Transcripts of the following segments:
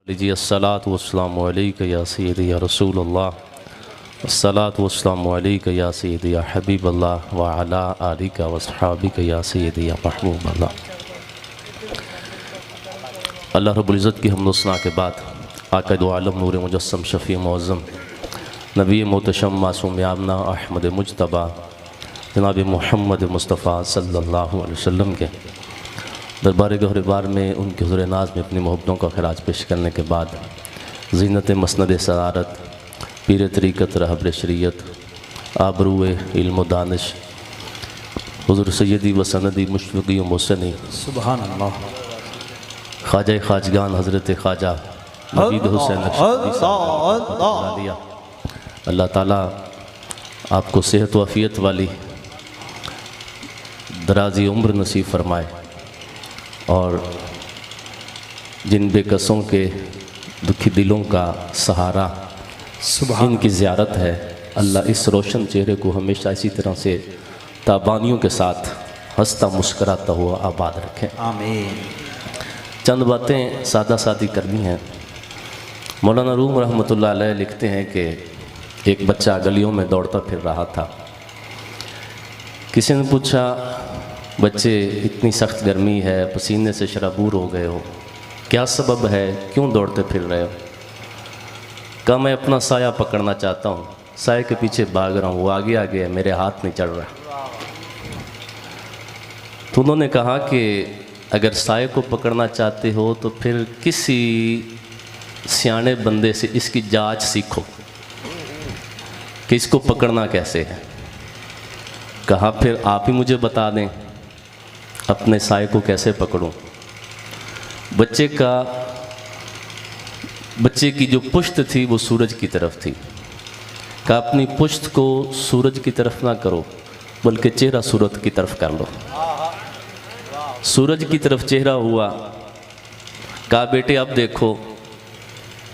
लीजिए अस्सलातु वस्सलामु अलैका या सय्यदी या रसूलल्लाह, अस्सलातु वस्सलामु अलैका या सय्यदी या हबीबल्लाह व अला आलिका व अस्हाबिका या सय्यदी या महबूबल्लाह। अल्लाह रब्बुल इज़्ज़त की हम्द व सना के बाद आक़ाए दो आलम नूर मुजस्सम शफ़ी मुअज़्ज़म नबी मोहतशम मासूम आमना अहमद मुज्तबा जनाब मुहम्मद मुस्तफ़ा सल्लल्लाहु अलैहि वसल्लम के दरबार गहरबार में उनके हुज़ूर नाज में अपनी मोहब्बतों का खराज पेश करने के बाद ज़ीनत मसनद सरारत पीर तरीक़त रहबर शरीयत आबरूए इल्म दानिश हुज़ूर सैयदी व सनदी मुशफ़िक़ी मुहसनी सुभान अल्लाह ख्वाजा ख्वाजगान हज़रत ख्वाजा नवीद हुसैन नक्शबंदी अल्लाह ताला आपको सेहत व आफ़ियत वाली दराज़ी उम्र नसीब फरमाए और जिन बेकसों के दुखी दिलों का सहारा इनकी ज़ियारत है, अल्लाह इस रोशन चेहरे को हमेशा इसी तरह से ताबानियों के साथ हंसता मुस्कराता हुआ आबाद रखें, आमीन। चंद बातें सादा सादी करनी हैं। मौलाना रूम रहमतुल्लाह अलैह लिखते हैं कि एक बच्चा गलियों में दौड़ता फिर रहा था। किसी ने पूछा, बच्चे इतनी सख्त गर्मी है, पसीने से शराबूर हो गए हो, क्या सबब है, क्यों दौड़ते फिर रहे हो? कहा, मैं अपना साया पकड़ना चाहता हूँ, साये के पीछे भाग रहा हूँ, वो आगे आगे है, मेरे हाथ नहीं चढ़ रहा। तो उन्होंने कहा कि अगर साये को पकड़ना चाहते हो तो फिर किसी सियाने बंदे से इसकी जांच सीखो कि इसको पकड़ना कैसे है। कहा, फिर आप ही मुझे बता दें अपने साये को कैसे पकड़ूं। बच्चे की जो पुश्त थी वो सूरज की तरफ थी। कहा, अपनी पुश्त को सूरज की तरफ ना करो बल्कि चेहरा सूरज की तरफ कर लो। सूरज की तरफ चेहरा हुआ। कहा, बेटे अब देखो,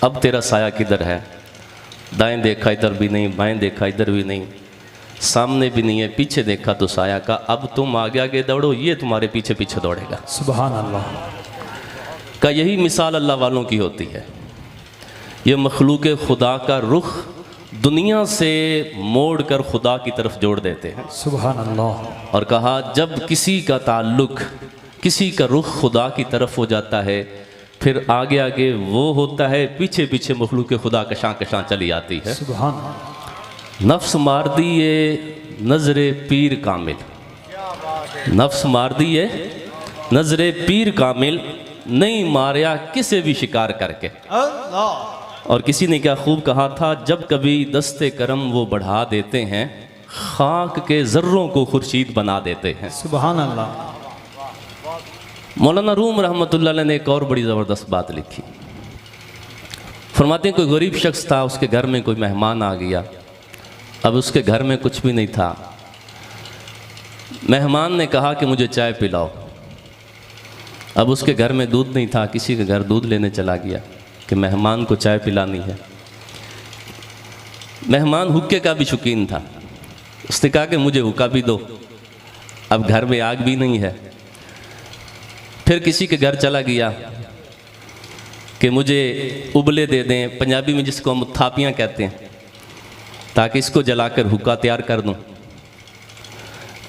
अब तेरा साया किधर है? दाएं देखा इधर भी नहीं, बाएं देखा इधर भी नहीं, सामने भी नहीं है, पीछे देखा तो साया। का अब तुम आगे आगे दौड़ो, ये तुम्हारे पीछे पीछे दौड़ेगा। सुभान अल्लाह। का यही मिसाल अल्लाह वालों की होती है। ये मखलूक खुदा का रुख दुनिया से मोड़ कर खुदा की तरफ जोड़ देते हैं। सुभान अल्लाह। और कहा, जब किसी का ताल्लुक, किसी का रुख खुदा की तरफ हो जाता है, फिर आगे आगे वो होता है, पीछे पीछे मखलूक खुदा कशां कशां चली आती है। सुभान। नफ्स मार दी ये नजरे पीर कामिल, नफ्स मार दी ये नजरे पीर कामिल, नहीं मारिया किसे भी शिकार करके। और किसी ने क्या खूब कहा था, जब कभी दस्ते करम वो बढ़ा देते हैं, खाक के जर्रों को खुर्शीद बना देते हैं। सुभान अल्लाह। मौलाना रूम रहमतुल्लाह अलैह ने एक और बड़ी ज़बरदस्त बात लिखी। फरमाते हैं, कोई गरीब शख्स था, उसके घर में कोई मेहमान आ गया। अब उसके घर में कुछ भी नहीं था। मेहमान ने कहा कि मुझे चाय पिलाओ। अब उसके घर में दूध नहीं था, किसी के घर दूध लेने चला गया कि मेहमान को चाय पिलानी है। मेहमान हुक्के का भी शौकीन था। उसने कहा कि मुझे हुक्का भी दो। अब घर में आग भी नहीं है। फिर किसी के घर चला गया कि मुझे उबले दे दें, पंजाबी में जिसको हम थापियाँ कहते हैं, ताकि इसको जलाकर हुक्का तैयार कर दूं।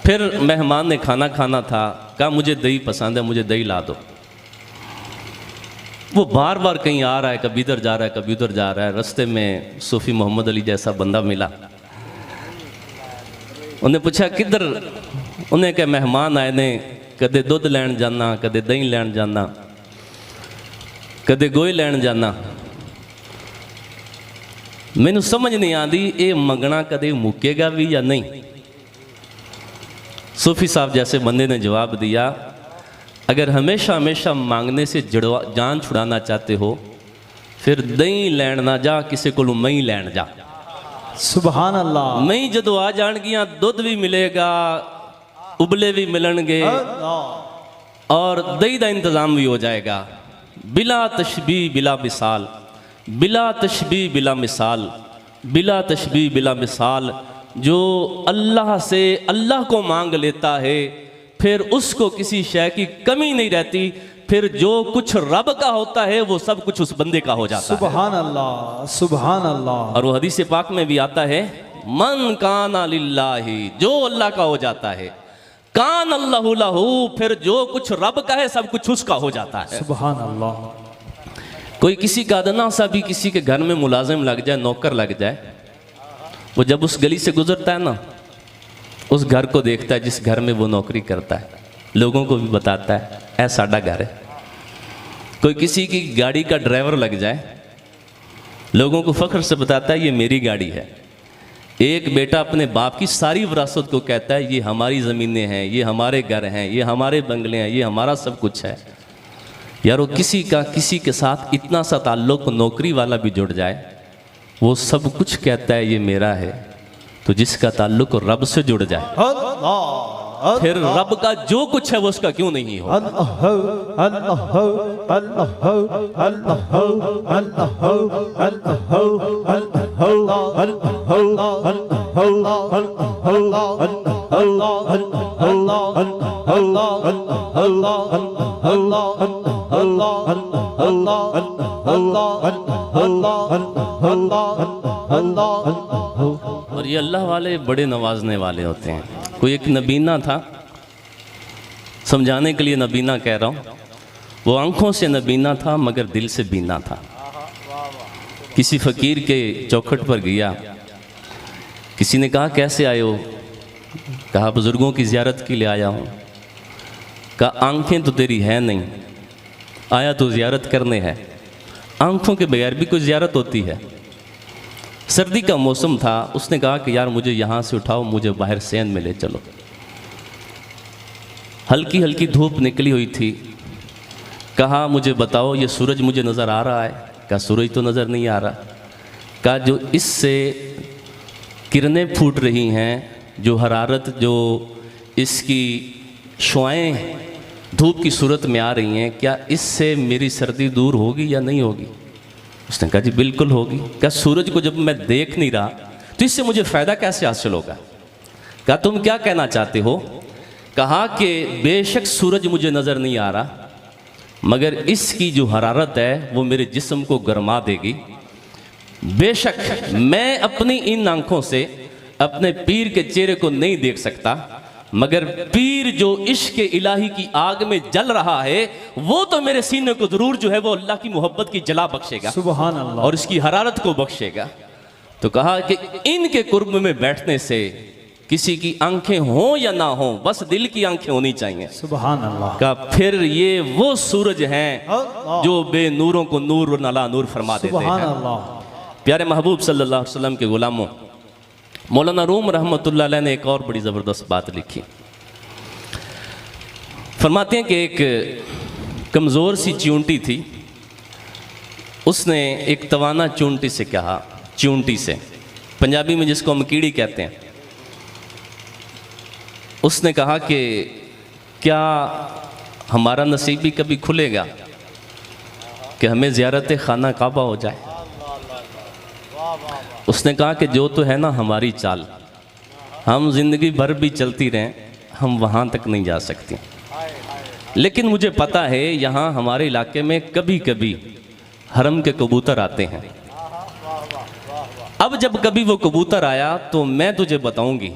फिर मेहमान ने खाना खाना था, कहा मुझे दही पसंद है, मुझे दही ला दो। वो बार बार कहीं आ रहा है, कभी इधर जा रहा है, कभी उधर जा रहा है। रास्ते में सूफी मोहम्मद अली जैसा बंदा मिला। उन्हें पूछा, किधर? उन्हें क्या, मेहमान आए ने, कदे दुध लैन जाना, कदे दही लैन जाना, कदे गोई लैन जाना। मैनू समझ नहीं आती ये मंगना कदे मुकेगा भी या नहीं। सूफी साहब जैसे बंदे ने जवाब दिया, अगर हमेशा हमेशा मांगने से जान छुड़ाना चाहते हो, फिर दही लैन ना जा, किसी को मई लैन जा। सुभान अल्लाह। मई जदों आ जाएगियां, दुध भी मिलेगा, उबले भी मिलणगे और दही का इंतजाम भी हो जाएगा। बिला तशबीह बिला मिसाल, बिला तशबीह बिला मिसाल, बिला तशबीह बिला मिसाल। जो अल्लाह से अल्लाह को मांग लेता है, फिर उसको किसी शय की कमी नहीं रहती, फिर जो कुछ रब का होता है वो सब कुछ उस बंदे का हो जाता है। सुभान अल्लाह, सुभान अल्लाह। और वो हदीस पाक में भी आता है, मन काना लिल्लाही, जो अल्लाह का हो जाता है, कान अल्लाहु लहू, फिर जो कुछ रब का है सब कुछ उसका हो जाता है। सुभान अल्लाह। कोई किसी का अदना सा भी किसी के घर में मुलाजिम लग जाए, नौकर लग जाए, वो जब उस गली से गुजरता है ना, उस घर को देखता है जिस घर में वो नौकरी करता है, लोगों को भी बताता है ऐ साडा घर है। कोई किसी की गाड़ी का ड्राइवर लग जाए, लोगों को फख्र से बताता है ये मेरी गाड़ी है। एक बेटा अपने बाप की सारी विरासत को कहता है ये हमारी ज़मीनें हैं, ये हमारे घर हैं, ये हमारे बंगले हैं, ये हमारा सब कुछ है। यार वो किसी का किसी के साथ इतना सा ताल्लुक़ नौकरी वाला भी जुड़ जाए, वो सब कुछ कहता है ये मेरा है। तो जिसका ताल्लुक़ रब से जुड़ जाए, फिर रब का जो कुछ है वो उसका क्यों नहीं हो। और ये अल्लाह वाले बड़े नवाजने वाले होते हैं। कोई एक नबीना था, समझाने के लिए नबीना कह रहा हूँ, वो आंखों से नबीना था मगर दिल से बीना था। किसी फ़कीर के चौखट पर गया, किसी ने कहा कैसे आए हो? कहा बुज़ुर्गों की ज़ियारत के लिए आया हूँ। कहा आंखें तो तेरी है नहीं, आया तो ज़ियारत करने है। आंखों के बगैर भी कोई ज़ियारत होती है। सर्दी का मौसम था, उसने कहा कि यार मुझे यहाँ से उठाओ, मुझे बाहर सेंध में ले चलो। हल्की हल्की धूप निकली हुई थी। कहा मुझे बताओ ये सूरज मुझे नज़र आ रहा है? कहा सूरज तो नज़र नहीं आ रहा। कहा जो इससे किरणें फूट रही हैं, जो हरारत, जो इसकी शुआएं धूप की सूरत में आ रही हैं, क्या इससे मेरी सर्दी दूर होगी या नहीं होगी? उसने कहा जी बिल्कुल होगी। क्या सूरज को जब मैं देख नहीं रहा तो इससे मुझे फ़ायदा कैसे हासिल होगा? कहा तुम क्या कहना चाहते हो? कहा कि बेशक सूरज मुझे नज़र नहीं आ रहा, मगर इसकी जो हरारत है वो मेरे जिस्म को गरमा देगी। बेशक मैं अपनी इन आँखों से अपने पीर के चेहरे को नहीं देख सकता, मगर पीर जो इश्क इलाही की आग में जल रहा है वो तो मेरे सीने को जरूर जो है वो अल्लाह की मोहब्बत की जला बख्शेगा, सुभान अल्लाह, और इसकी हरारत को बख्शेगा। तो कहा कि इनके कुर्ब में बैठने से किसी की आंखें हों या ना हों, बस दिल की आंखें होनी चाहिए। सुभान अल्लाह। का फिर ये वो सूरज हैं जो बेनूरों को नूर नला नूर फरमा देते सुभान हैं। अल्लाह। प्यारे महबूब सल्लल्लाहु अलैहि वसल्लम के गुलामों, मौलाना रूम रहमतुल्लाह अलैह ने एक और बड़ी ज़बरदस्त बात लिखी। फरमाते हैं कि एक कमज़ोर सी चूंटी थी, उसने एक तवाना चूंटी से कहा, चूंटी से पंजाबी में जिसको हम कीड़ी कहते हैं, उसने कहा कि क्या हमारा नसीब भी कभी खुलेगा कि हमें ज़ियारत खाना काबा हो जाए? उसने कहा कि जो तो है ना हमारी चाल, हम ज़िंदगी भर भी चलती रहें, हम वहाँ तक नहीं जा सकती। लेकिन मुझे पता है यहाँ हमारे इलाके में कभी कभी हरम के कबूतर आते हैं। अब जब कभी वो कबूतर आया तो मैं तुझे बताऊंगी,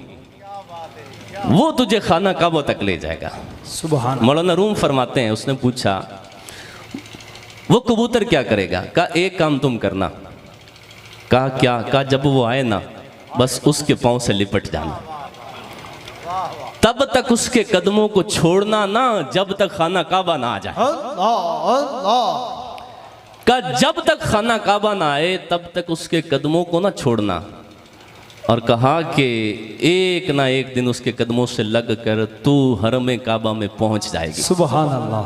वो तुझे खाना काबा तक ले जाएगा। सुभान। मौलाना रूम फरमाते हैं, उसने पूछा वो कबूतर क्या करेगा? कहा एक काम तुम करना। कहा क्या? कहा जब वो आए ना बस उसके पांव से लिपट जाना, तब तक उसके कदमों को छोड़ना ना जब तक खाना काबा ना आ जाए। कहा जब तक खाना काबा ना आए तब तक उसके कदमों को ना छोड़ना। और कहा कि एक ना एक दिन उसके कदमों से लग कर तू हरम काबा में पहुंच जाएगी। सुभान अल्लाह।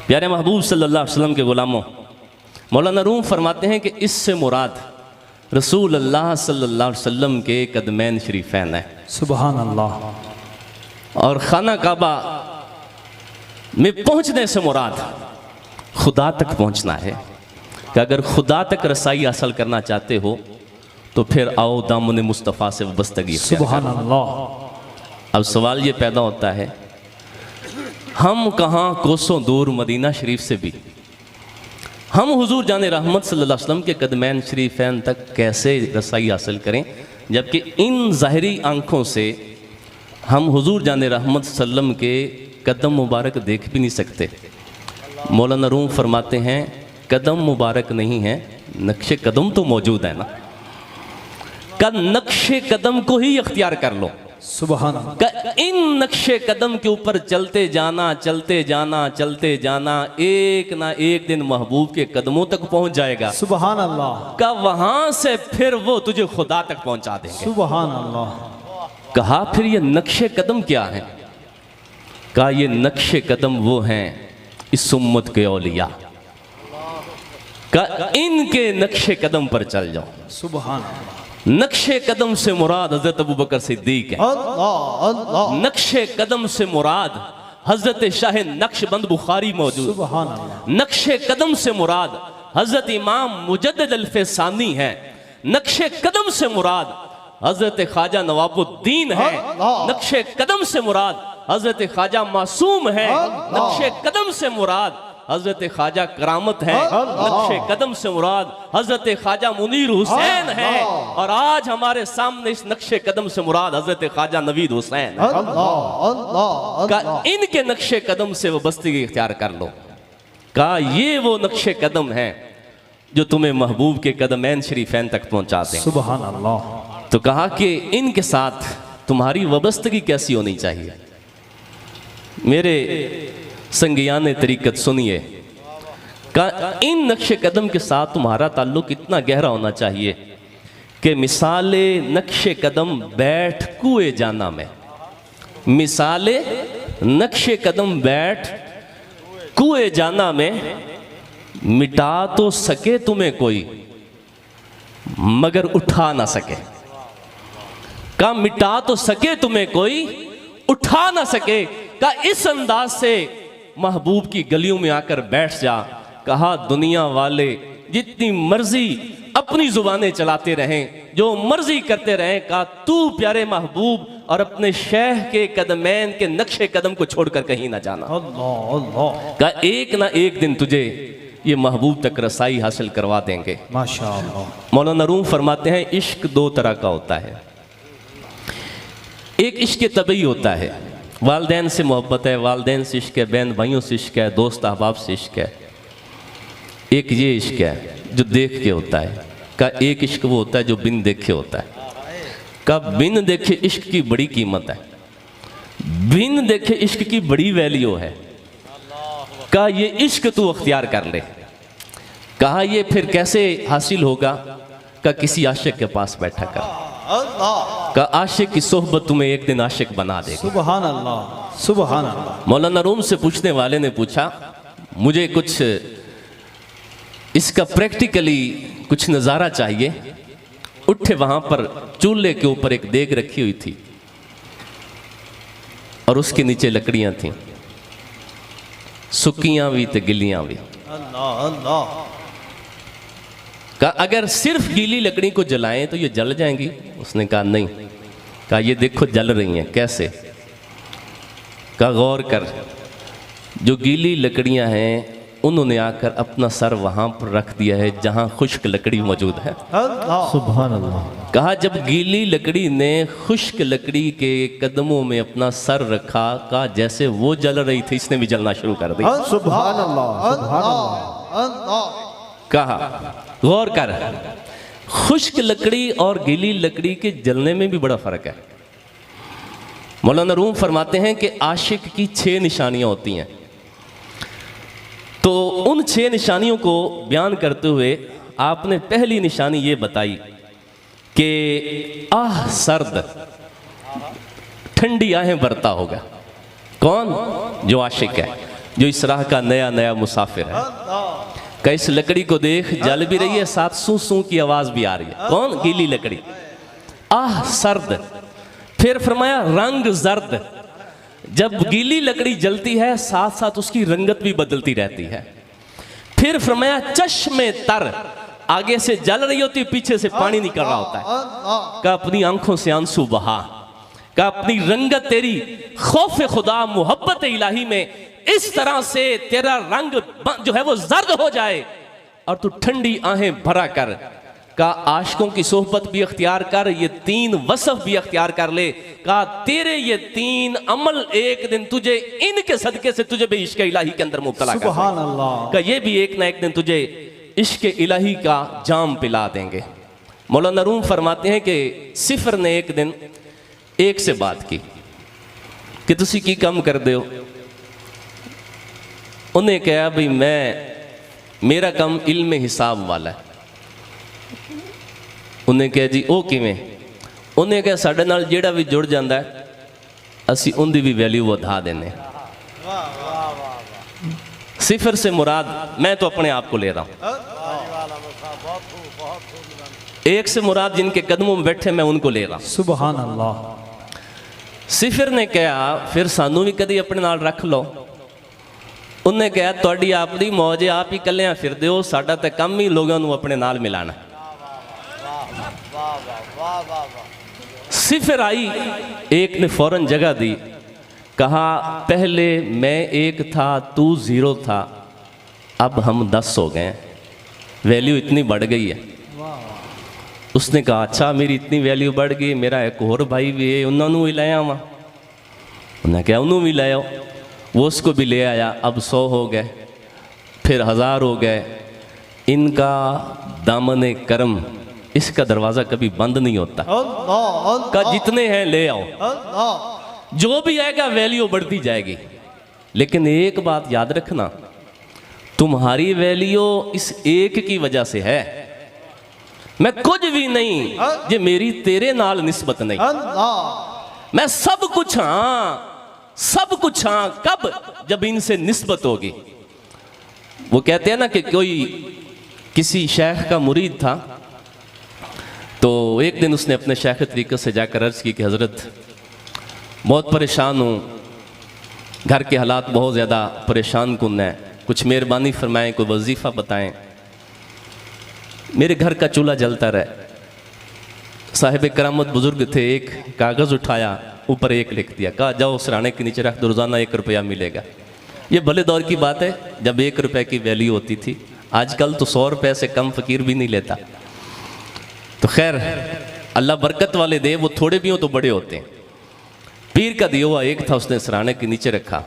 प्यारे महबूब सल्लल्लाहु अलैहि वसल्लम के गुलामों, मौलाना रूम फरमाते हैं कि इससे मुराद रसूल अल्लाह सल्लल्लाहु अलैहि वसल्लम के कदमैन शरीफैन है। सुभान अल्लाह। और खाना काबा में पहुंचने से मुराद खुदा तक पहुंचना है कि अगर खुदा तक रसाई हासिल करना चाहते हो तो फिर आओ दामन मुस्तफ़ा से वाबस्तगी। सुभान अल्लाह। अब सवाल ये पैदा होता है, हम कहाँ कोसों दूर मदीना शरीफ से भी हम हुजूर जान रहमत सल्लल्लाहु अलैहि वसल्लम के कदमैन शरीफैन तक कैसे रसाई हासिल करें, जबकि इन ज़ाहिरी आँखों से हम हुजूर जान रहमत सल्लम के कदम मुबारक देख भी नहीं सकते। मौलाना रूम फरमाते हैं कदम मुबारक नहीं है, नक्शे कदम तो मौजूद है ना, का नक्शे कदम को ही अख्तियार कर लो। सुभान अल्लाह। इन नक्शे कदम के ऊपर चलते जाना चलते जाना चलते जाना, एक ना एक दिन महबूब के कदमों तक पहुंच जाएगा। सुभान अल्लाह। का वहां से फिर वो तुझे खुदा तक पहुंचा देंगे। सुभान अल्लाह। कहा फिर ये नक्शे कदम क्या है? कहा ये नक्शे कदम वो हैं इस उम्मत के औलिया, का इनके नक्शे कदम पर चल जाओ। सुभान अल्लाह। नक्शे कदम से मुराद हजरत अबू बकर सिद्दीक है। अल्लाह अल्लाह। नक्शे कदम से मुराद हजरत शाह नक्शबंद बुखारी मौजूद। सुभान अल्लाह। नक्शे कदम से मुराद हजरत इमाम मुजद्दिद अल-फैसानी है। नक्शे कदम से मुराद हजरत ख्वाजा नवाबुद्दीन है। नक्शे कदम से मुराद हजरत ख्वाजा मासूम है। नक्शे कदम से मुराद हजरत ख्वाजा करामत है। नक्शे कदम से मुराद हजरत ख्वाजा मुनीर हुसैन है। और आज हमारे सामने इस नक्शे कदम से मुराद हजरत ख्वाजा नवीद हुसैन है। का इनके नक्शे कदम से वो बस्तगी इख्तियार कर लो। का ये वो नक्शे कदम है जो तुम्हें महबूब के कदमैन शरीफैन तक पहुंचाते हैं। सुभान अल्लाह। तो कहा कि इनके साथ तुम्हारी वाबस्तगी कैसी होनी चाहिए। मेरे संगियान तरीकत सुनिए, का इन नक्शे कदम के साथ तुम्हारा ताल्लुक इतना गहरा होना चाहिए कि मिसाले नक्शे कदम बैठ कुएं जाना में, मिसाले नक्शे कदम बैठ कुएं जाना में, मिटा तो सके तुम्हें कोई मगर उठा ना सके। का मिटा तो सके तुम्हें कोई उठा ना सके। का इस अंदाज से महबूब की गलियों में आकर बैठ जा। कहा दुनिया वाले जितनी मर्जी अपनी जुबानें चलाते रहें, जो मर्जी करते रहें, कहा तू प्यारे महबूब और अपने शेख के कदमैन के नक्शे कदम को छोड़कर कहीं ना जाना। अल्लाह अल्लाह। कहा एक ना एक दिन तुझे ये महबूब तक रसाई हासिल करवा देंगे। माशाअल्लाह। मौलाना रूम फरमाते हैं इश्क दो तरह का होता है। एक इश्क तबई होता है, वालदैन से मोहब्बत है, वालदैन से इश्क है, बहन भाइयों से इश्क है, दोस्त अहबाब से इश्क है। एक ये इश्क है जो देख के होता है। का एक इश्क वो होता है जो बिन देखे होता है। का बिन देखे इश्क की बड़ी कीमत है, बिन देखे इश्क की बड़ी वैल्यू है। का ये इश्क तू अख्तियार कर ले। कहा ये फिर कैसे हासिल होगा? का किसी आशिक के पास बैठा कर। का आशिक की सोहबत तुम्हें एक दिन आशिक बना देगी। सुभान अल्लाह सुभान अल्लाह। मौलाना रूम से पूछने वाले ने पूछा मुझे कुछ इसका प्रैक्टिकली कुछ नज़ारा चाहिए। उठे, वहां पर चूल्हे के ऊपर एक देग रखी हुई थी और उसके नीचे लकड़ियां थीं, सुक्कियां भी तो गिल्लियां भी। अल्लाह अल्लाह। कहा अगर सिर्फ गीली लकड़ी को जलाएं तो ये जल जाएंगी। उसने कहा नहीं। कहा ये देखो जल रही हैं। कैसे? कहा गौर कर, जो गीली लकड़ियां हैं उन्होंने आकर अपना सर वहां पर रख दिया है जहां खुश्क लकड़ी मौजूद है। सुभान अल्लाह। कहा जब गीली लकड़ी ने खुश्क लकड़ी के कदमों में अपना सर रखा, कहा जैसे वो जल रही थी इसने भी जलना शुरू कर दिया। सुभान अल्लाह सुभान अल्लाह। कहा गौर कर, खुश्क लकड़ी और गीली लकड़ी के जलने में भी बड़ा फर्क है। मौलाना रूम फरमाते हैं कि आशिक की 6 निशानियां होती हैं। तो उन 6 निशानियों को बयान करते हुए आपने पहली निशानी ये बताई कि आह सर्द, ठंडी आहें भरता होगा। कौन? जो आशिक है, जो इस राह का नया नया मुसाफिर है। का इस लकड़ी को देख जल भी रही है, साथ सू सू की आवाज भी आ रही है। कौन? गीली लकड़ी। आह सर्द। फिर फरमाया रंग जर्द। जब गीली लकड़ी जलती है साथ साथ उसकी रंगत भी बदलती रहती है। फिर फरमाया चश्मे तर, आगे से जल रही होती, पीछे से पानी निकल रहा होता है। का अपनी आंखों से आंसू बहा। का अपनी रंगत तेरी खौफ खुदा मोहब्बत इलाही में इस तरह से तेरा रंग जो है वो जर्द हो जाए और तू ठंडी आहें भरा कर। का आशिकों की सोहबत भी अख्तियार कर, ये 3 वसफ भी अख्तियार कर ले। का तेरे ये 3 अमल एक दिन तुझे इनके सदके से तुझे भी इश्क इलाही के अंदर मुब्तला कर सुभान अल्लाह। का ये भी एक ना एक दिन तुझे इश्क इलाही का जाम पिला देंगे। मौलाना रूम फरमाते हैं कि सिफर ने एक दिन एक से बात की कि तुसी की कम कर दो। उन्हें कहा भाई मेरा कम इल्म हिसाब वाला है। उन्हें कहा जी ओ किवें? उन्हें कहा साडे नाल जेड़ा भी जुड़ जाता है असी उनकी भी वैल्यू वधा देने। सिफर से मुराद मैं तो अपने आप को ले रहा हूं, एक से मुराद जिनके कदमों में बैठे मैं उनको ले रहा हूं। सुभान अल्लाह। सिफर ने कहा फिर सानू भी कदी अपने नाल रख लो। उन्हें कहा तुहाडी आप दी मौज है, आप ही कलियां फिरदे हो, साडा ते काम ही लोगों को अपने नाल मिलाना। सिफर आई, एक ने फौरन जगह दी, कहा पहले मैं 1 था तू 0 था, अब हम 10 हो गए, वैल्यू इतनी बढ़ गई है। उसने कहा अच्छा मेरी इतनी वैल्यू बढ़ गई, मेरा एक और भाई भी है उन्होंने भी ले आवा। उन्हें क्या उन्होंने भी ले आओ, वो उसको भी ले आया। अब 100 हो गए, फिर 1000 हो गए। इनका दामन करम, इसका दरवाज़ा कभी बंद नहीं होता। का जितने हैं ले आओ, जो भी आएगा वैल्यू बढ़ती जाएगी। लेकिन एक बात याद रखना, तुम्हारी वैल्यू इस एक की वजह से है, मैं कुछ भी नहीं, ये मेरी तेरे नाल निस्बत नहीं। मैं सब कुछ हाँ, सब कुछ हाँ, कब? जब इनसे निस्बत होगी। वो कहते हैं ना कि कोई किसी शेख का मुरीद था, तो एक दिन उसने अपने शेख तरीक़त से जाकर अर्ज़ की कि हज़रत बहुत परेशान हूँ, घर के हालात बहुत ज़्यादा परेशान कुन है, कुछ मेहरबानी फरमाएं, कोई वजीफ़ा बताएं। मेरे घर का चूल्हा जलता रहे। साहिब करामत बुजुर्ग थे, एक कागज़ उठाया, ऊपर 1 लिख दिया, कहा जाओ सराहने के नीचे रख दो, रोज़ाना 1 रुपया मिलेगा। ये भले दौर की बात है जब 1 रुपये की वैल्यू होती थी। आजकल तो 100 रुपये से कम फ़कीर भी नहीं लेता। तो खैर अल्लाह बरकत वाले दे, वो थोड़े भी हो तो बड़े होते हैं। पीर का दिया हुआ 1 था, उसने सराहने के नीचे रखा।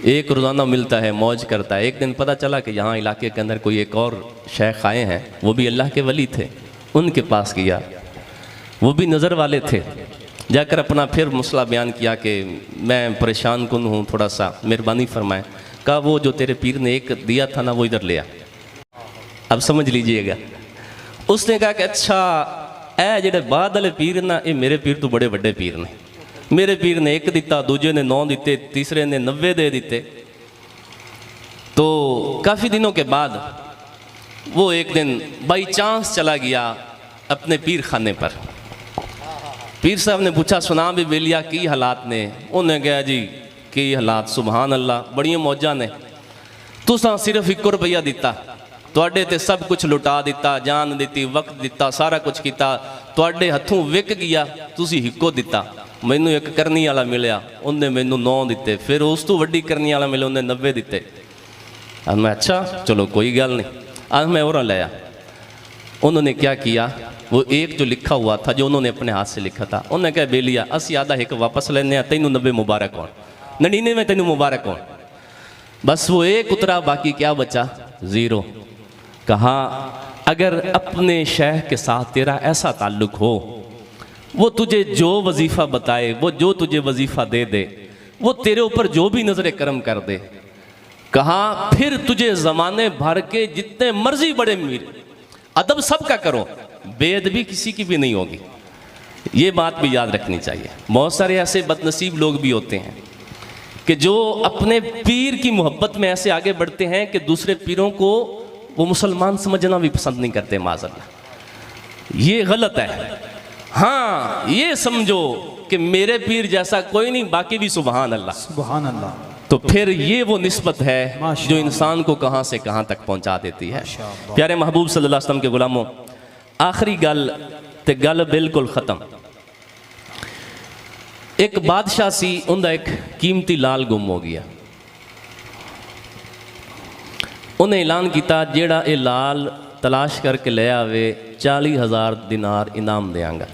1 रोज़ाना मिलता है, मौज करता है। एक दिन पता चला कि यहाँ इलाके के अंदर कोई एक और शेख आए हैं, वो भी अल्लाह के वली थे। उनके पास गया, वो भी नज़र वाले थे। जाकर अपना फिर मसला बयान किया कि मैं परेशान कुन हूँ, थोड़ा सा मेहरबानी फरमाएं। कहा वो जो तेरे पीर ने 1 दिया था ना, वो इधर ले आ। अब समझ लीजिएगा। उसने कहा कि अच्छा ए जेडे बाद वाले पीर ना, ये मेरे पीर तो बड़े बड़े पीर ने। मेरे पीर ने 1 दिता, दूजे ने 9 दिते, तीसरे ने 90 दे दिते। तो काफ़ी दिनों के बाद वो एक दिन बाई चांस चला गया अपने पीर खाने पर। पीर साहब ने पूछा सुना भी बेलिया की हालात ने? उन्हें कहा जी की हालात, सुभान अल्लाह, बड़िया मौजा ने। तुसा सिर्फ 1 रुपया दिता, तुहाडे ते सब कुछ लुटा दिता, जान दी, वक्त दिता, सारा कुछ किया, तुहाडे हथों विक गया, तुसी 1 दिता। मैनू 1 करनी वाला मिलया, उन्हें मैनू 9 दिते, फिर उस तो वड्डी करनी वाला मिले, उन्हें 90 दिते। अब मैं अच्छा चलो कोई गल नहीं, आज मैं और लाया। उन्होंने क्या किया, वो 1 जो लिखा हुआ था, जो उन्होंने अपने हाथ से लिखा था, उन्हें कहा बेलिया असी आधा 1 वापस लेने, तेनू 90 मुबारक हो, 99 तेनू मुबारक हो। बस वो 1 उतरा, बाकी क्या बचा? 0। कहा अगर अपने शेख के साथ तेरा ऐसा ताल्लुक हो, वो तुझे जो वजीफ़ा बताए, वो जो तुझे वजीफ़ा दे दे, वो तेरे ऊपर जो भी नजर करम कर दे, कहा फिर तुझे ज़माने भर के जितने मर्जी बड़े मीर, अदब सबका करो, बेअदबी किसी की भी नहीं होगी। ये बात भी याद रखनी चाहिए। बहुत सारे ऐसे बदनसीब लोग भी होते हैं कि जो अपने पीर की मोहब्बत में ऐसे आगे बढ़ते हैं कि दूसरे पीरों को वो मुसलमान समझना भी पसंद नहीं करते। माज़अल्लाह, ये गलत है। हाँ, ये समझो कि मेरे पीर जैसा कोई नहीं, बाकी भी सुभान अल्लाह, सुभान अल्लाह। तो फिर ये वो निस्बत है जो इंसान को कहाँ से कहाँ तक पहुँचा देती है। प्यारे महबूब सल्लल्लाहु अलैहि वसल्लम के गुलामों, आखिरी गल ते गल बिल्कुल ख़त्म। एक बादशाह सी, उनका एक कीमती लाल गुम हो गया। उन्हें ऐलान किया जेड़ा ये लाल तलाश करके ले आवे 40,000 दिनार इनाम देंगा।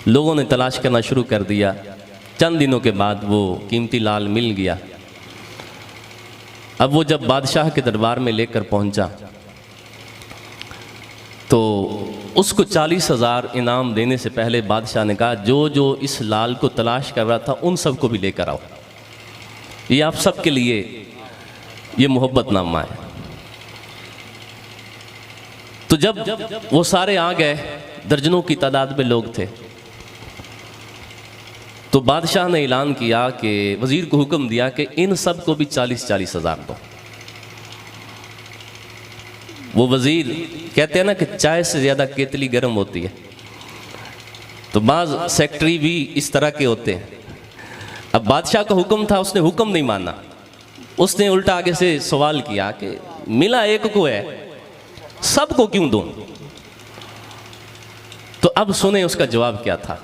लोगों ने तलाश करना शुरू कर दिया। चंद दिनों के बाद वो कीमती लाल मिल गया। अब वो जब बादशाह के दरबार में लेकर पहुंचा तो उसको 40,000 इनाम देने से पहले बादशाह ने कहा जो जो इस लाल को तलाश कर रहा था उन सबको भी लेकर आओ, ये आप सबके लिए ये मोहब्बतनामा है। तो जब वो सारे आ गए, दर्जनों की तादाद में लोग थे, तो बादशाह ने ऐलान किया कि वज़ीर को हुक्म दिया कि इन सब को भी 40,000 दो। वो वज़ीर कहते हैं ना कि चाय से ज़्यादा केतली गर्म होती है, तो बाज़ सेक्रेटरी भी इस तरह के होते हैं। अब बादशाह का हुक्म था, उसने हुक्म नहीं माना। उसने उल्टा आगे से सवाल किया कि मिला एक को है, सबको क्यों दूं? तो अब सुने उसका जवाब क्या था।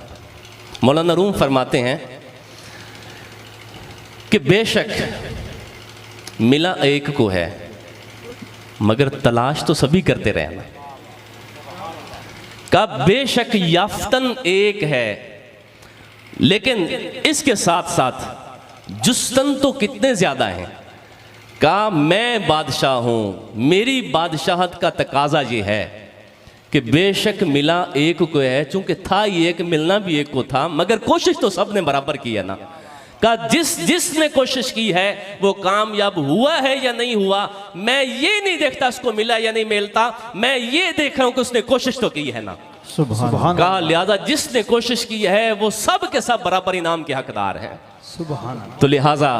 मौलाना रूम फरमाते हैं कि बेशक मिला एक को है, मगर तलाश तो सभी करते रहना। का बेशक याफ्तन एक है, लेकिन इसके साथ साथ जुस्तन तो कितने ज्यादा हैं। का मैं बादशाह हूं, मेरी बादशाहत का तकाजा ये है कि बेशक मिला एक को है, चूंकि था ही एक, मिलना भी एक को था, मगर कोशिश तो सबने बराबर की है ना। का जिसने कोशिश की है वो कामयाब हुआ है या नहीं हुआ, मैं ये नहीं देखता उसको मिला या नहीं मिलता, मैं ये देख रहा हूं कि उसने कोशिश तो की है ना। सुभान का लिहाजा जिसने कोशिश की है वो सब के सब बराबर इनाम के हकदार हैं। सुभान। तो लिहाजा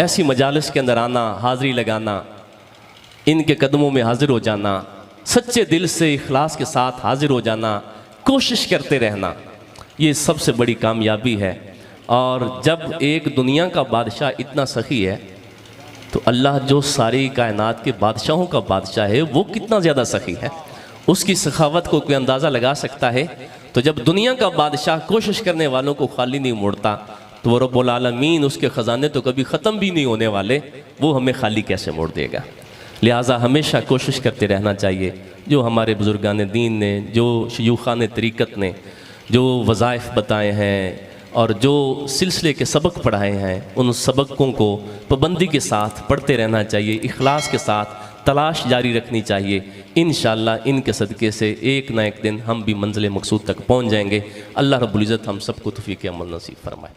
ऐसी मजालिस के अंदर आना, हाजिरी लगाना, इनके कदमों में हाजिर हो जाना, सच्चे दिल से इखलास के साथ हाजिर हो जाना, कोशिश करते रहना, ये सबसे बड़ी कामयाबी है। और जब एक दुनिया का बादशाह इतना सखी है तो अल्लाह जो सारी कायनात के बादशाहों का बादशाह है वो कितना ज़्यादा सखी है। उसकी सखावत को कोई अंदाज़ा लगा सकता है। तो जब दुनिया का बादशाह कोशिश करने वालों को खाली नहीं मोड़ता तो वो रब्बुल आलमीन, उसके ख़जाने तो कभी ख़त्म भी नहीं होने वाले, वो हमें खाली कैसे मोड़ देगा। लिहाजा हमेशा कोशिश करते रहना चाहिए। जो हमारे बुज़ुर्गान दीन ने, जो शयूखान तरीक़त ने जो वज़ाइफ बताए हैं और जो सिलसिले के सबक पढ़ाए हैं, उन सबकों को पाबंदी के साथ पढ़ते रहना चाहिए, इखलास के साथ तलाश जारी रखनी चाहिए। इंशाअल्लाह इनके सदक़े से एक ना एक दिन हम भी मंज़िल मक़सूद तक पहुँच जाएंगे। अल्लाह रब्बुल इज़्ज़त हम सबको तौफ़ीक़ अमल नसीब फरमाए।